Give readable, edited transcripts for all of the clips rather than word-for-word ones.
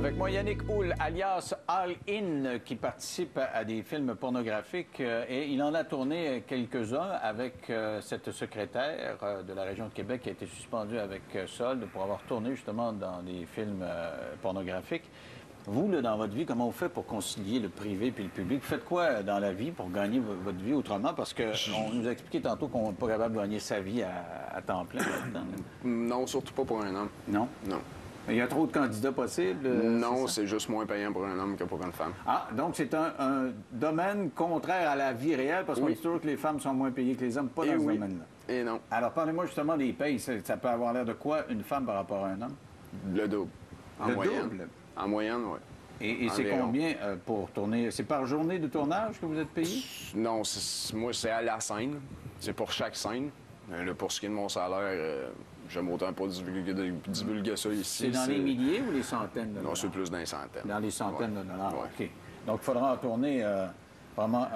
Avec moi, Yannick Houle, alias All In, qui participe à des films pornographiques et il en a tourné quelques-uns avec cette secrétaire de la région de Québec qui a été suspendue avec solde pour avoir tourné justement dans des films pornographiques. Vous, là, dans votre vie, comment vous faites pour concilier le privé puis le public? Vous faites quoi dans la vie pour gagner votre vie autrement? Parce qu'on nous a expliqué tantôt qu'on n'est pas capable de gagner sa vie à temps plein là-dedans. Non, surtout pas pour un homme. Non? Non. Il y a trop de candidats possibles? Non, c'est juste moins payant pour un homme que pour une femme. Ah, donc c'est un domaine contraire à la vie réelle, parce qu'on Oui. dit toujours que les femmes sont moins payées que les hommes, pas dans ce oui. domaine-là. Et non, Alors, parlez-moi justement des payes. Ça peut avoir l'air de quoi, une femme par rapport à un homme? le double. En Le moyenne. double? En moyenne, oui. Et c'est Environ. combien pour tourner? C'est par journée de tournage que vous êtes payé? Non, moi, c'est à la scène. C'est pour chaque scène. Là, pour ce qui est de mon salaire, j'aime autant pas divulguer ça ici. C'est dans les milliers ou les centaines de dollars? Non, c'est plus dans les centaines. Dans les centaines Ouais. de dollars, Ouais. OK. Donc, il faudra en tourner vraiment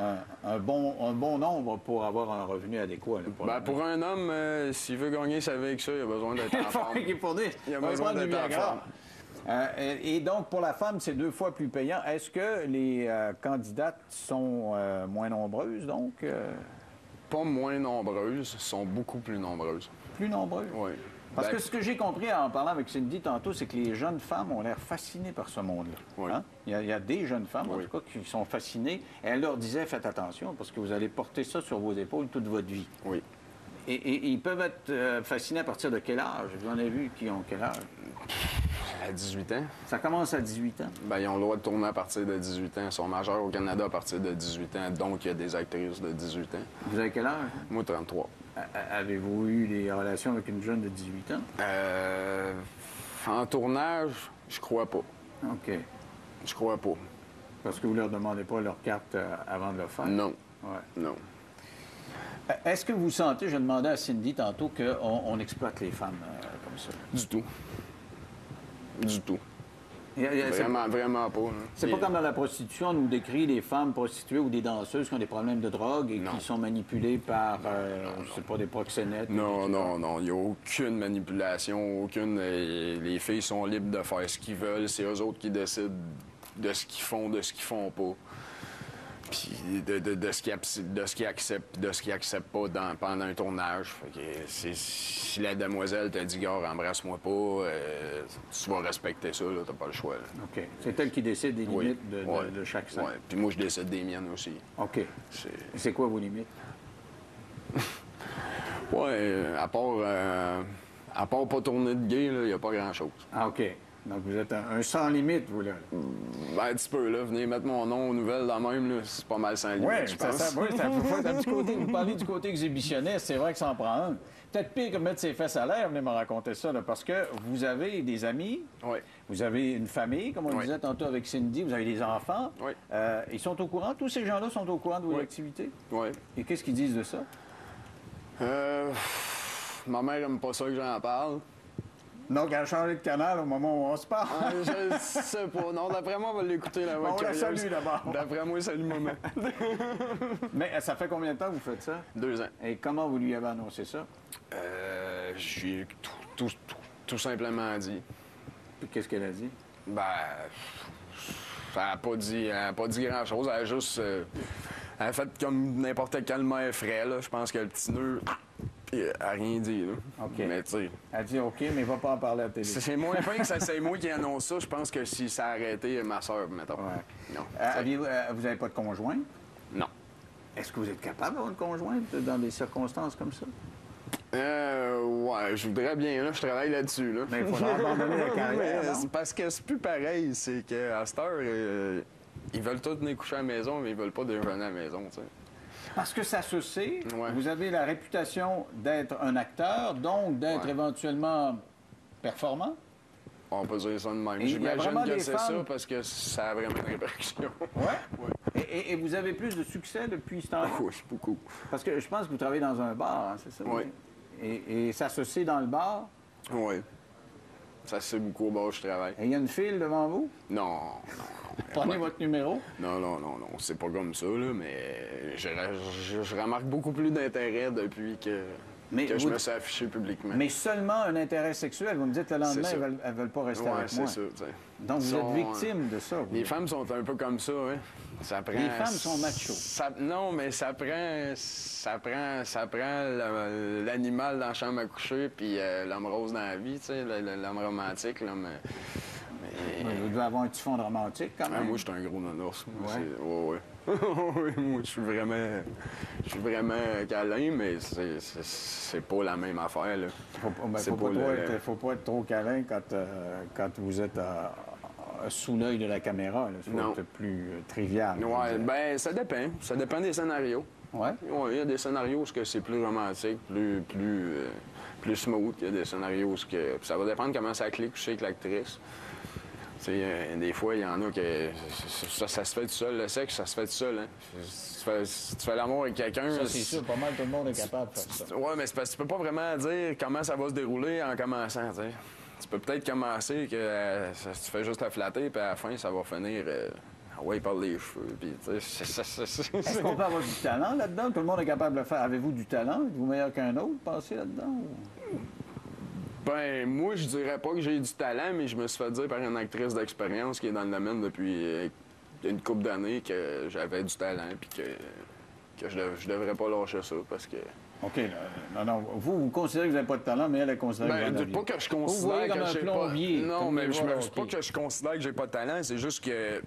un bon nombre pour avoir un revenu adéquat. Là, Pour un homme, s'il veut gagner sa vie avec ça, il a besoin d'être en forme. Il a besoin d'être en forme. Et donc, pour la femme, c'est 2 fois plus payant. Est-ce que les candidates sont moins nombreuses, donc? Pas moins nombreuses, sont beaucoup plus nombreuses. Plus nombreuses? Oui. Parce que ce que j'ai compris en parlant avec Cindy tantôt, c'est que les jeunes femmes ont l'air fascinées par ce monde-là. Oui. Hein? Il y a des jeunes femmes, en Oui. tout cas, qui sont fascinées. Et elle leur disait, faites attention, parce que vous allez porter ça sur vos épaules toute votre vie. Oui. Et ils peuvent être fascinés à partir de quel âge? Vous en avez vu qui ont quel âge? À 18 ans, Ça commence à 18 ans. ils ont le droit de tourner à partir de 18 ans. Ils sont majeurs au Canada à partir de 18 ans, donc il y a des actrices de 18 ans. Vous avez quel âge? Moi, 33. Avez-vous eu des relations avec une jeune de 18 ans? En tournage, je crois pas. OK. Je crois pas. Parce que vous leur demandez pas leur carte avant de le faire? Non. Ouais. Non. Est-ce que vous sentez, je demandais à Cindy tantôt, qu'on exploite les femmes comme ça? Du tout. Du tout. C'est Vraiment pas. Là. c'est pas comme dans la prostitution, on nous décrit des femmes prostituées ou des danseuses qui ont des problèmes de drogue et Non. qui sont manipulées par, je sais pas, des proxénètes. Non, non, non. Il n'y a aucune manipulation, aucune. Les filles sont libres de faire ce qu'ils veulent. C'est eux autres qui décident de ce qu'ils font, de ce qu'ils font pas. Puis de ce qu'ils acceptent, de ce qu'ils acceptent pas pendant un tournage. Fait que si la demoiselle t'a dit, gars, embrasse-moi pas, tu vas respecter ça, là, t'as pas le choix. Là. OK. C'est elle qui décide des Oui. limites de chaque scène. Oui. Puis moi, je décide des miennes aussi. OK. C'est quoi vos limites? Ouais, à part pas tourner de gay, il n'y a pas grand-chose. Ah, OK. Donc, vous êtes un sans limite, vous, là. Un petit peu, là. Venez mettre mon nom aux nouvelles dans même, là. C'est pas mal sans limite, Oui, je ça pense. un petit côté. Vous parlez du côté exhibitionniste, c'est vrai que ça en prend un. Peut-être pire que mettre ses fesses à l'air, venez me raconter ça, là, parce que vous avez des amis, Oui. vous avez une famille, comme on le Oui. disait tantôt avec Cindy, vous avez des enfants. Oui. Ils sont au courant, tous ces gens-là sont au courant de vos Oui. activités? Oui. Et qu'est-ce qu'ils disent de ça? Ma mère aime pas ça que j'en parle. Donc, elle a changé de canal au moment où on se parle. Je sais pas. Non, d'après moi, on va l'écouter, la voix On la curieuse. salue, d'abord. D'après moi, salut, maman. Mais ça fait combien de temps que vous faites ça? 2 ans. Et comment vous lui avez annoncé ça? J'ai tout simplement dit. Puis qu'est-ce qu'elle a dit? Ça n'a pas dit grand-chose. Elle a juste... elle a fait comme n'importe quelle mère ferait, là. Je pense que le petit nœud... Elle a rien dit, là. OK. Mais tu sais... Elle dit OK, mais va pas en parler à la télé. C'est moins fin que ça, c'est moi qui annonce ça. Je pense que si ça a arrêté, ma soeur, mettons. Ouais. Non. Vous n'avez pas de conjoint? Non. Est-ce que vous êtes capable d'avoir une conjointe dans des circonstances comme ça? Ouais, je voudrais bien, là. Je travaille là-dessus, là. Mais il faudra abandonner la Mais carrière, non? c'est parce que c'est plus pareil. C'est qu'à cette heure, ils veulent tous venir coucher à la maison, mais ils veulent pas déjeuner à la maison, tu sais. Parce que ça se sait, Ouais. vous avez la réputation d'être un acteur, donc d'être Ouais. éventuellement performant. On peut dire ça de même. Et il y a vraiment J'imagine que des c'est femmes- ça parce que ça a vraiment une répercussion. Ouais. Et vous avez plus de succès depuis ce temps-là? Oui, beaucoup. Parce que je pense que vous travaillez dans un bar, hein, c'est ça? Oui. Et ça se sait dans le bar? Oui. Ça se sait beaucoup au bar où je travaille. Et il y a une file devant vous? Non. Prenez votre numéro. Non. C'est pas comme ça, là, mais je remarque beaucoup plus d'intérêt depuis que que je me suis affiché publiquement. Mais seulement un intérêt sexuel. Vous me dites le lendemain, elles veulent pas rester avec moi. C'est ça. Donc, vous êtes victime de ça. Les femmes sont un peu comme ça, hein. Ça prend, les femmes sont machos. Non, mais ça prend l'animal dans la chambre à coucher, puis l'homme rose dans la vie, tu sais, l'homme romantique, là, mais... Vous devez avoir un petit fond de romantique, quand même. Moi, je suis un gros nounours. Ouais. Oui, moi, je suis vraiment câlin, mais c'est pas la même affaire, là. Faut pas être trop câlin quand vous êtes sous l'œil de la caméra. Il faut être plus trivial. Oui, bien, ça dépend. Ça dépend des scénarios. Oui? Oui, il y a des scénarios où c'est plus romantique, plus smooth. Il y a des scénarios où ça va dépendre comment ça clique aussi avec l'actrice. Des fois, il y en a que ça se fait tout seul. Le sexe, ça se fait tout seul. Hein? Tu fais l'amour avec quelqu'un... Ça, c'est sûr. Pas mal tout le monde est capable de faire ça. Oui, mais c'est parce que tu peux pas vraiment dire comment ça va se dérouler en commençant. T'sais. Tu peux peut-être commencer que tu fais juste la flatter, puis à la fin, ça va finir... il parle les cheveux. Puis, est-ce qu'on peut avoir du talent là-dedans? Tout le monde est capable de le faire. Avez-vous du talent? Êtes-vous meilleur qu'un autre, passez là-dedans? Ben, moi, je dirais pas que j'ai du talent, mais je me suis fait dire par une actrice d'expérience qui est dans le domaine depuis une couple d'années que j'avais du talent, puis que je devrais pas lâcher ça, parce que... OK. Non. Vous considérez que vous n'avez pas de talent, mais elle considère que vous en avez. Pas que je considère que j'ai pas... Non, mais pas que je considère que j'ai pas de talent, c'est juste que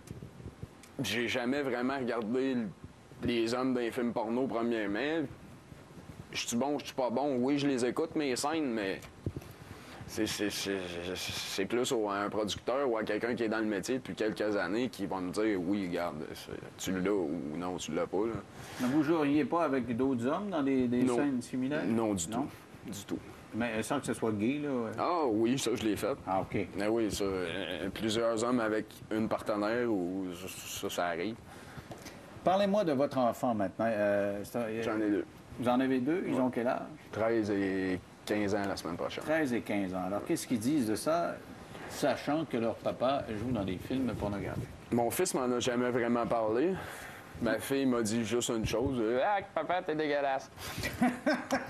j'ai jamais vraiment regardé les hommes dans les films porno premièrement. Je suis bon, je suis pas bon. Oui, je les écoute, mes scènes, mais... C'est plus à un producteur ou à quelqu'un qui est dans le métier depuis quelques années qui va me dire « Oui, regarde, tu l'as ou non, tu l'as pas. » Mais vous joueriez pas avec d'autres hommes dans des scènes similaires? Non, du tout. Du tout. Mais sans que ce soit gay, là? Ah oui, ça, je l'ai fait. Ah, OK. Mais oui, ça, plusieurs hommes avec une partenaire, ou ça arrive. Parlez-moi de votre enfant maintenant. J'en ai 2. Vous en avez 2? Ils ont quel âge? 13 et 15 ans la semaine prochaine. 13 et 15 ans. Alors, qu'est-ce qu'ils disent de ça, sachant que leur papa joue dans des films pornographiques? Mon fils m'en a jamais vraiment parlé. Ma fille m'a dit juste une chose. « Ah, papa, t'es dégueulasse. »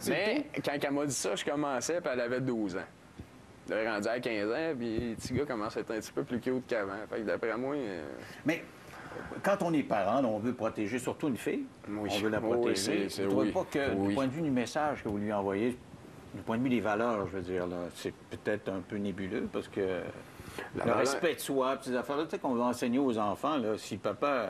Mais quand elle m'a dit ça, je commençais, puis elle avait 12 ans. Elle est rendue à 15 ans, puis le petit gars commence à être un petit peu plus cute qu'avant. Fait que d'après moi... Mais quand on est parent, on veut protéger surtout une fille. Oui. On veut la protéger. Vous ne trouvez pas que, du point de vue du message que vous lui envoyez, du point de vue des valeurs, je veux dire, là, c'est peut-être un peu nébuleux, parce que le respect de soi, ces affaires-là, tu sais, qu'on va enseigner aux enfants, là, si papa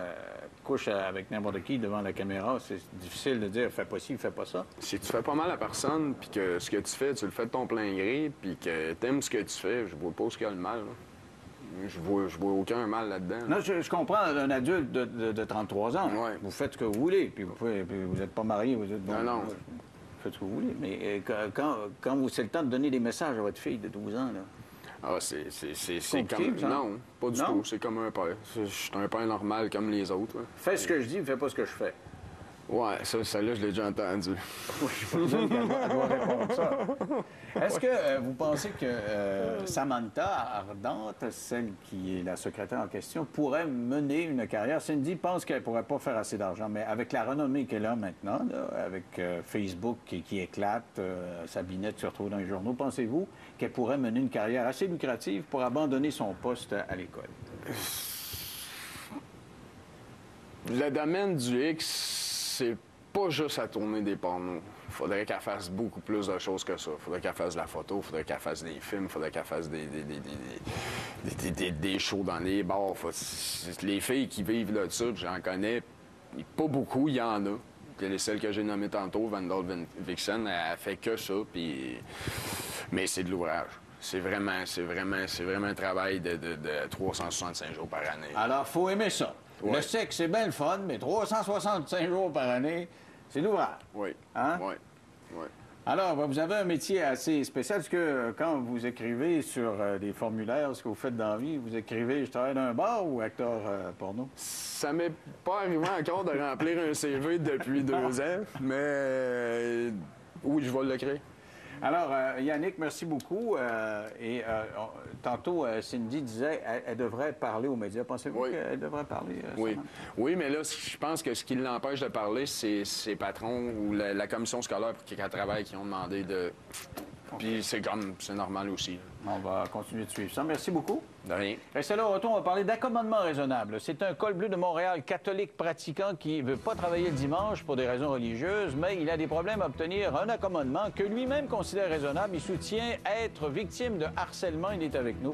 couche avec n'importe qui devant la caméra, c'est difficile de dire « fais pas ci, fais pas ça ». Si tu fais pas mal à personne, puis que ce que tu fais, tu le fais de ton plein gré, puis que t'aimes ce que tu fais, je vois pas ce qu'il y a le mal, là. Je vois aucun mal là-dedans. Non, je comprends un adulte de 33 ans. Ouais. Vous faites ce que vous voulez, puis vous n'êtes pas marié, vous êtes... Bon, non. Vous faites ce que vous voulez, mais quand c'est le temps de donner des messages à votre fille de 12 ans, là... Ah, c'est comme... Ça? Non, pas du tout. C'est comme un père. Je suis un père normal comme les autres. Là. Fais ce que je dis, mais fais pas ce que je fais. Ouais, celle-là, je l'ai déjà entendu. Oui, je suis pas sûr qu'elle doit répondre ça. Est-ce que vous pensez que Samantha Ardente, celle qui est la secrétaire en question, pourrait mener une carrière? Cindy pense qu'elle pourrait pas faire assez d'argent, mais avec la renommée qu'elle a maintenant, là, avec Facebook qui éclate, Sabinette se retrouve dans les journaux, pensez-vous qu'elle pourrait mener une carrière assez lucrative pour abandonner son poste à l'école? Le domaine du X, c'est pas juste à tourner des pornos. Il faudrait qu'elle fasse beaucoup plus de choses que ça. Il faudrait qu'elle fasse de la photo, il faudrait qu'elle fasse des films, il faudrait qu'elle fasse des shows dans les bars. Les filles qui vivent là dessus, j'en connais pas beaucoup, il y en a. Celle que j'ai nommée tantôt, Vandal Vixen, elle fait que ça, puis... mais c'est de l'ouvrage. C'est vraiment un travail de 365 jours par année. Alors, faut aimer ça. Ouais. Le sexe, c'est bien le fun, mais 365 jours par année, c'est l'ouvrage. Oui. Hein? Oui. Oui. Alors, vous avez un métier assez spécial, parce que quand vous écrivez sur des formulaires, ce que vous faites dans la vie, vous écrivez « Je travaille dans un bar » ou « acteur porno ». Ça m'est pas arrivé encore de remplir un CV depuis 2 ans, mais oui, je vais l'écrire. Alors, Yannick, merci beaucoup. Tantôt, Cindy disait qu'elle devrait parler aux médias. Pensez-vous qu'elle devrait parler? Oui. Oui, mais là, je pense que ce qui l'empêche de parler, c'est ses patrons ou la commission scolaire pour qu'elle travaille qui ont demandé de... Puis c'est normal aussi. On va continuer de suivre ça. Merci beaucoup. De rien. Restez là, au retour, on va parler d'accommodement raisonnable. C'est un col bleu de Montréal catholique pratiquant qui ne veut pas travailler le dimanche pour des raisons religieuses, mais il a des problèmes à obtenir un accommodement que lui-même considère raisonnable. Il soutient être victime de harcèlement. Il est avec nous.